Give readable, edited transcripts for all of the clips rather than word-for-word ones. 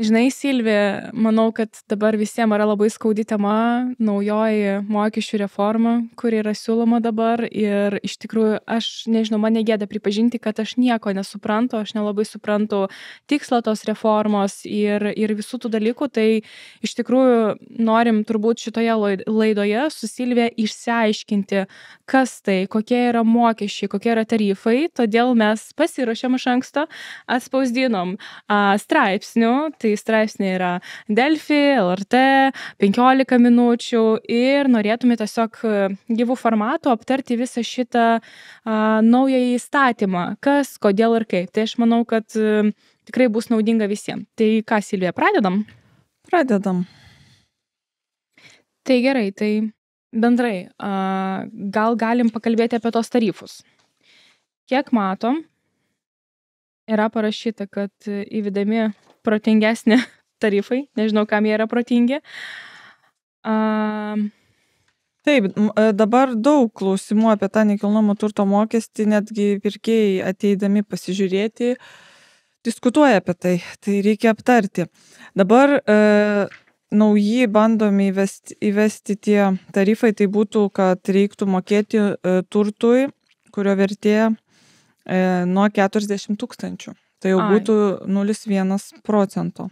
Žinai, Silvija, manau, kad dabar visiems yra labai skaudi tema, naujoji mokesčių reforma, kuri yra siūloma dabar ir iš tikrųjų aš, nežinau, man negėda pripažinti, kad aš nieko nesuprantu, aš nelabai suprantu tikslą tos reformos ir visų tų dalykų, tai iš tikrųjų norim turbūt šitoje laidoje su Silvija išsiaiškinti, kas tai, kokie yra mokesčiai, kokie yra tarifai, todėl mes pasiruošėm iš anksto, atspausdinom straipsnių, tai straipsniai yra Delfi, LRT, 15 minučių ir norėtume tiesiog gyvų formatų aptarti visą šitą naująjį įstatymą, kas, kodėl ir kaip. Tai aš manau, kad tikrai bus naudinga visiems. Tai ką, Silvija, pradedam? Pradedam. Tai gerai, tai bendrai, gal galim pakalbėti apie tos tarifus. Kiek matom, yra parašyta, kad įvedami protingesni tarifai, nežinau, kam jie yra protingi. Taip, dabar daug klausimų apie tą nekilnojamo turto mokestį, netgi pirkėjai ateidami pasižiūrėti, diskutuoja apie tai, tai reikia aptarti. Dabar nauji bandomi įvesti tie tarifai, tai būtų, kad reiktų mokėti turtui, kurio vertė nuo 40 000. Tai jau būtų 0,1%.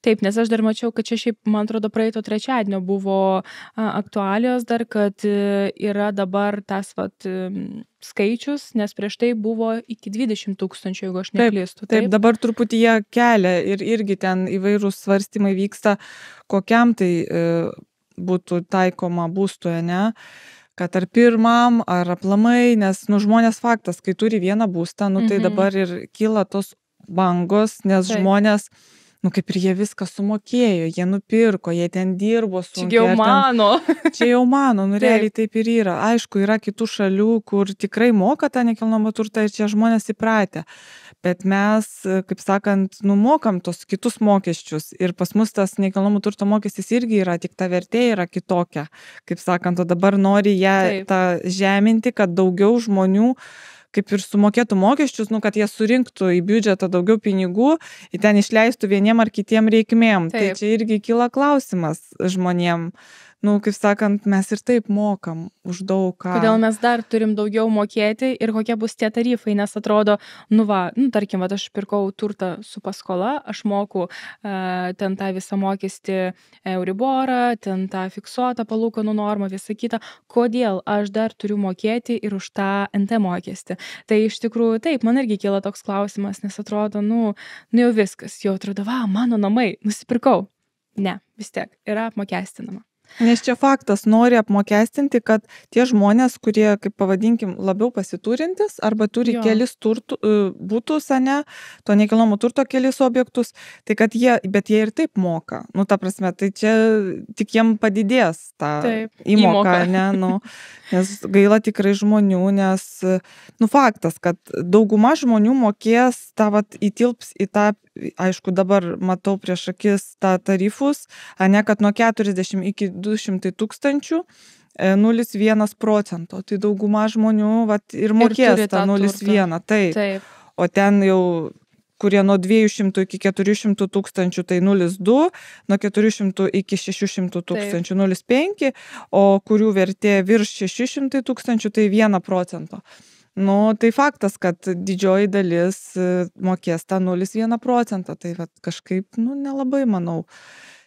Taip, nes aš dar mačiau, kad čia šiaip, man atrodo, praeito trečiadienio buvo aktualijos dar, kad yra dabar tas skaičius, nes prieš tai buvo iki 20 000, jeigu aš neklystu. Taip, dabar truputį jie kelia ir irgi ten įvairūs svarstymai vyksta, kokiam tai būtų taikoma būstoje, ne? Kad ar pirmam, ar aplamai, nes žmonės faktas, kai turi vieną būstą, tai dabar ir kyla tos bangos, nes žmonės, kaip ir jie viską sumokėjo, jie nupirko, jie ten dirbo sunkiai. Čia jau mano. Čia jau mano, realiai taip ir yra. Aišku, yra kitų šalių, kur tikrai moka tą nekilnojamą turtą ir čia žmonės įpratę. Bet mes, kaip sakant, mokam tos kitus mokesčius ir pas mus tas nekilnojamo turto mokestis irgi yra, tik ta vertė yra kitokia. Kaip sakant, o dabar nori ją tą žeminti, kad daugiau žmonių kaip ir sumokėtų mokesčius, kad jie surinktų į biudžetą daugiau pinigų, į ten išleistų vieniem ar kitiem reikmėm. Tai čia irgi kyla klausimas žmonėm. Kaip sakant, mes ir taip mokam už daug ką. Kodėl mes dar turim daugiau mokėti ir kokie bus tie tarifai, nes atrodo, tarkim, aš pirkau turtą su paskola, aš moku ten tą visą mokestį Euriborą, ten tą fiksuotą palūkanų normą, visą kitą. Kodėl aš dar turiu mokėti ir už tą NT mokestį? Tai iš tikrųjų taip, man irgi kyla toks klausimas, nes atrodo, jau viskas, jau atrodo, mano namai, nusipirkau. Ne, vis tiek, yra apmokestinama. Nes čia faktas, nori apmokestinti, kad tie žmonės, kurie, kaip pavadinkim, labiau pasiturintis arba turi kelis būtus, to nekilnojamo turto kelis objektus, tai kad bet jie ir taip moka. Ta prasme, tai čia tik jiem padidės tą įmoką, nes gaila tikrai žmonių, nes, faktas, kad dauguma žmonių mokės įtilps į tą, aišku, dabar matau prieš akis tą tarifus, kad nuo 40 iki 200 000 0,1%. Tai dauguma žmonių ir mokės tą 0,1. Taip. O ten jau, kurie nuo 200 iki 400 000, tai 0,2, nuo 400 iki 600 000 0,5, o kurių vertė virš 600 000, tai 1%. Tai faktas, kad didžioji dalis mokės tą 0,1%. Tai kažkaip, nelabai manau.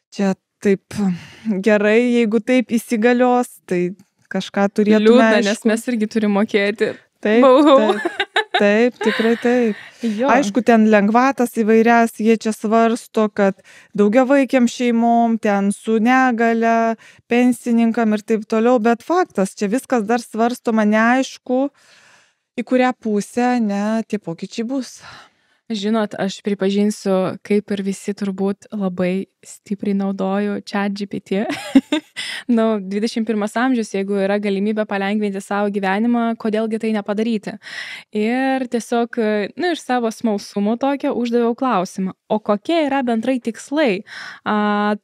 Čia taip gerai, jeigu taip įsigalios, tai kažką turėtume. Liūdna, nes mes irgi turime mokėti. Taip, tikrai taip. Aišku, ten lengvatas įvairias, jie čia svarsto, kad daugiavaikėm šeimom, ten su negale, pensininkam ir taip toliau, bet faktas, čia viskas dar svarstoma, neaišku, į kurią pusę, tie pokyčiai bus. Žinot, aš pripažinsiu, kaip ir visi turbūt labai stipriai naudoju ChatGPT. 21 amžius, jeigu yra galimybė palengvinti savo gyvenimą, kodėlgi tai nepadaryti. Ir tiesiog, iš savo smalsumo tokio uždaviau klausimą, o kokie yra bendrai tikslai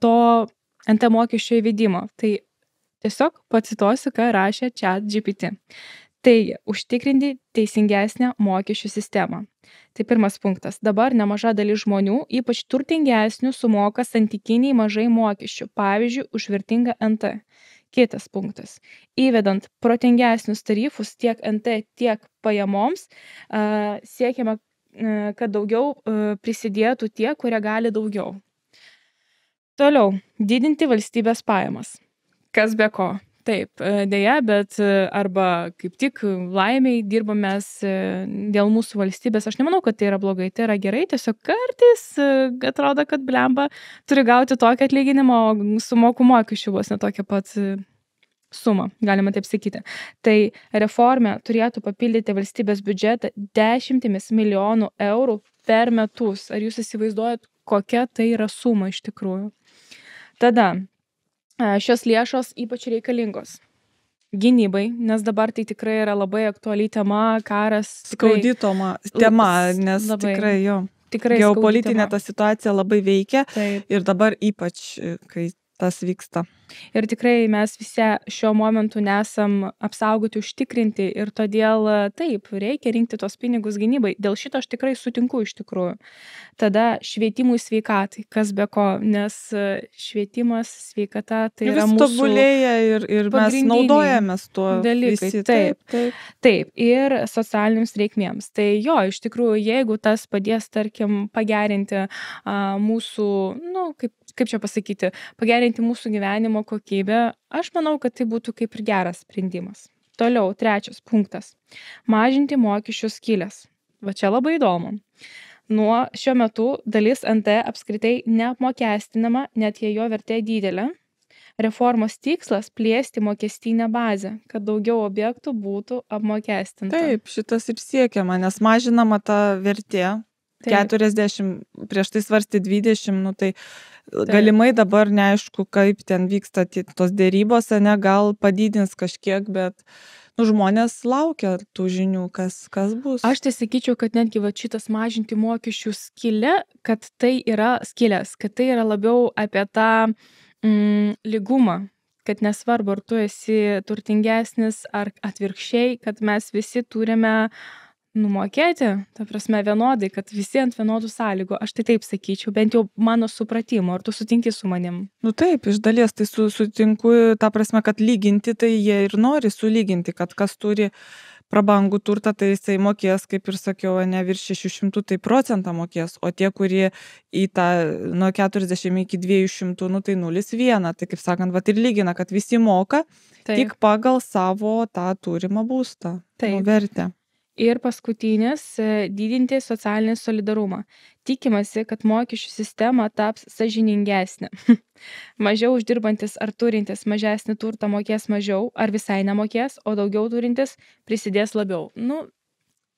to NT mokesčio įvedimo. Tai tiesiog pacituosiu, ką rašė ChatGPT. Taigi, užtikrinti teisingesnę mokesčių sistemą. Tai pirmas punktas. Dabar nemaža dalis žmonių, ypač turtingesnių, sumoka santykiniai mažai mokesčių, pavyzdžiui, už vertingą NT. Kitas punktas. Įvedant protingesnius tarifus tiek NT, tiek pajamoms, siekiama, kad daugiau prisidėtų tie, kurie gali daugiau. Toliau, didinti valstybės pajamas. Kas be ko? Taip, dėja, bet arba kaip tik laimiai dirbam mes dėl mūsų valstybės. Aš nemanau, kad tai yra blogai, tai yra gerai, tiesiog kartais atrodo, kad blemba turi gauti tokį atlyginimą, o sumoku mokesčių vos ne tokią pat sumą, galima taip sakyti. Tai reforma turėtų papildyti valstybės biudžetą 10 milijonų eurų per metus. Ar jūs įsivaizduojat, kokia tai yra suma iš tikrųjų? Tada šios lėšos ypač reikalingos gynybai, nes dabar tai tikrai yra labai aktuali tema, karas. Skaudi tema, nes tikrai jo. Tikrai geopolitinė ta situacija labai veikia. Taip. Ir dabar ypač, kai tas vyksta. Ir tikrai mes visi šiuo momentu nesam apsaugoti, užtikrinti ir todėl taip, reikia rinkti tos pinigus gynybai. Dėl šito aš tikrai sutinku iš tikrųjų. Tada švietimui sveikatai, kas be ko, nes švietimas, sveikata tai yra mūsų tobulėja ir mes naudojamės tuo dalykai. visi. Taip, ir socialiniams reikmėms. Tai jo, iš tikrųjų, jeigu tas padės, tarkim, pagerinti mūsų, kaip čia pasakyti, pagerinti mūsų gyvenimo kokybę, aš manau, kad tai būtų kaip ir geras sprendimas. Toliau, trečias punktas. Mažinti mokesčių skylės. Va čia labai įdomu. Nuo šiuo metu dalis NT apskritai neapmokestinama, net jei jo vertė didelė. Reformos tikslas plėsti mokestinę bazę, kad daugiau objektų būtų apmokestinta. Taip, šitas ir siekiama, nes mažinama ta vertė. 40, prieš tai svarstė 20, tai galimai dabar neaišku, kaip ten vyksta tos dėrybos, gal padidins kažkiek, bet žmonės laukia tų žinių, kas bus. Aš tai sakyčiau, kad netgi šitas mažinti mokesčių skylę, kad tai yra skylės, kad tai yra labiau apie tą lygumą, kad nesvarbu, ar tu esi turtingesnis, ar atvirkščiai, kad mes visi turime numokėti, ta prasme vienodai, kad visi ant vienodų sąlygų. Aš tai taip sakyčiau, bent jau mano supratimo, ar tu sutinki su manim? Taip, iš dalies tai sutinku, ta prasme, kad lyginti, tai jie ir nori sulyginti, kad kas turi prabangų turtą, tai jisai mokės, kaip ir sakiau, ne virš 600, tai procentą mokės, o tie, kurie į tą nuo 40 iki 200, tai 0,1, tai kaip sakant, ir lygina, kad visi moka tik pagal savo tą turimą būstą, vertę. Ir paskutinis – didinti socialinį solidarumą. Tikimasi, kad mokesčių sistema taps sąžiningesnė. Mažiau uždirbantis ar turintis mažesnį turtą mokės mažiau, ar visai nemokės, o daugiau turintis prisidės labiau.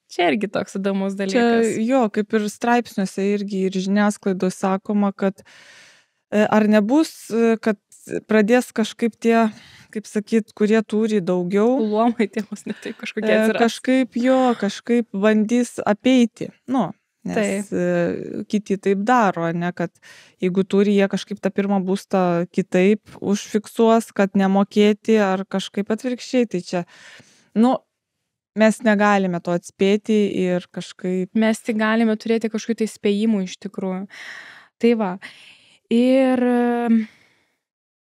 Čia irgi toks įdomus dalykas. Čia kaip ir straipsniuose irgi ir žiniasklaidos sakoma, kad ar nebus, kad pradės kažkaip tie, kaip sakyt, kurie turi daugiau. Luomai tėvus net tai kažkokie atsiras. Kažkaip bandys apeiti. Nes kiti taip daro, kad jeigu turi, jie kažkaip tą pirmą būstą kitaip užfiksuos, kad nemokėti ar kažkaip atvirkščiai. Tai čia, mes negalime to atspėti ir kažkaip. Mes tik galime turėti kažkokių tai spėjimų iš tikrųjų. Tai va. Ir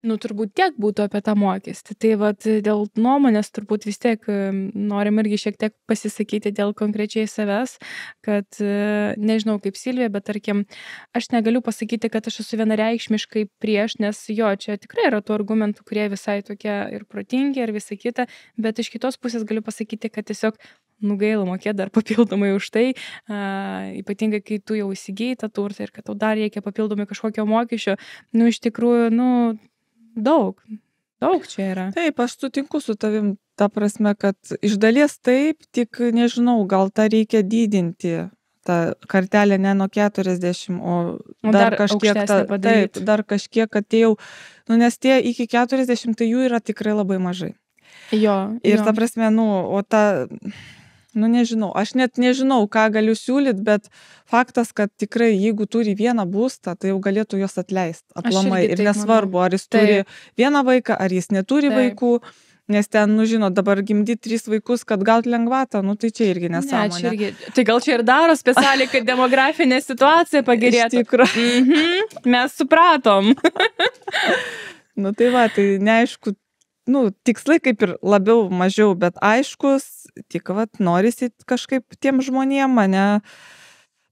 turbūt tiek būtų apie tą mokestį. Tai dėl nuomonės turbūt vis tiek norim irgi šiek tiek pasisakyti dėl konkrečiai savęs, kad nežinau kaip Silvija, bet tarkim, aš negaliu pasakyti, kad aš esu vienareikšmiškai prieš, nes čia tikrai yra tų argumentų, kurie visai tokie ir protingi ir visa kita, bet iš kitos pusės galiu pasakyti, kad tiesiog gaila mokėti dar papildomai už tai, ypatingai kai tu jau įsigyji tą turtą ir kad tau dar reikia papildomai kažkokio mokesčio, iš tikrųjų, daug čia yra. Taip, aš sutinku su tavim, ta prasme, kad iš dalies taip, tik nežinau, gal tą reikia didinti, tą kartelę ne nuo 40, o dar kažkiek, taip, dar kažkiek, kad jau, nes tie iki 40, tai jų yra tikrai labai mažai. Ir ta prasme, o ta... nežinau, aš net nežinau, ką galiu siūlyti, bet faktas, kad tikrai, jeigu turi vieną būstą, tai jau galėtų jos atleisti aplamai. Ir nesvarbu, ar jis turi vieną vaiką, ar jis neturi vaikų, Nes ten, nu žinot, dabar gimdyti 3 vaikus, kad gaut lengvatą, nu tai čia irgi Ne, nesąmonė. čia irgi. Tai gal čia ir daro specialiai, kad demografinė situacija pagerėtų. Iš tikrųjų. Mes supratom. Nu tai va, tai neaišku, nu, tikslai kaip ir labiau, mažiau, bet aiškus, tik vat norisi kažkaip tiem žmonėm mane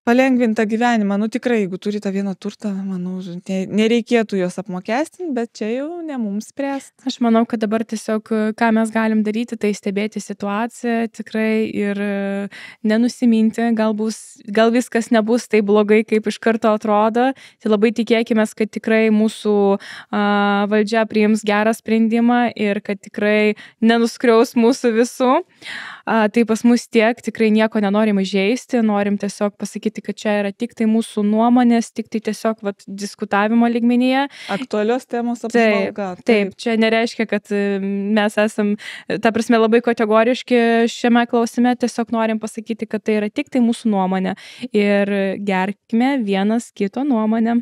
palengvintą gyvenimą. Nu tikrai, jeigu turi tą vieną turtą, manau, nereikėtų jos apmokestinti, bet čia jau ne mums spręsti. Aš manau, kad dabar tiesiog, ką mes galim daryti, tai stebėti situaciją tikrai ir nenusiminti, gal viskas nebus taip blogai, kaip iš karto atrodo. Tai labai tikėkime, kad tikrai mūsų valdžia priims gerą sprendimą ir kad tikrai nenuskriaus mūsų visų. Tai pas mus tiek, tikrai nieko nenorim įžeisti, norim tiesiog pasakyti, kad čia yra tik tai mūsų nuomonės, tik tai tiesiog diskutavimo lygmenyje. Aktualios temos apžvalga. Taip, čia nereiškia, kad mes esam, ta prasme, labai kategoriški šiame klausime, tiesiog norim pasakyti, kad tai yra tik tai mūsų nuomonė ir gerbkime vienas kito nuomonę.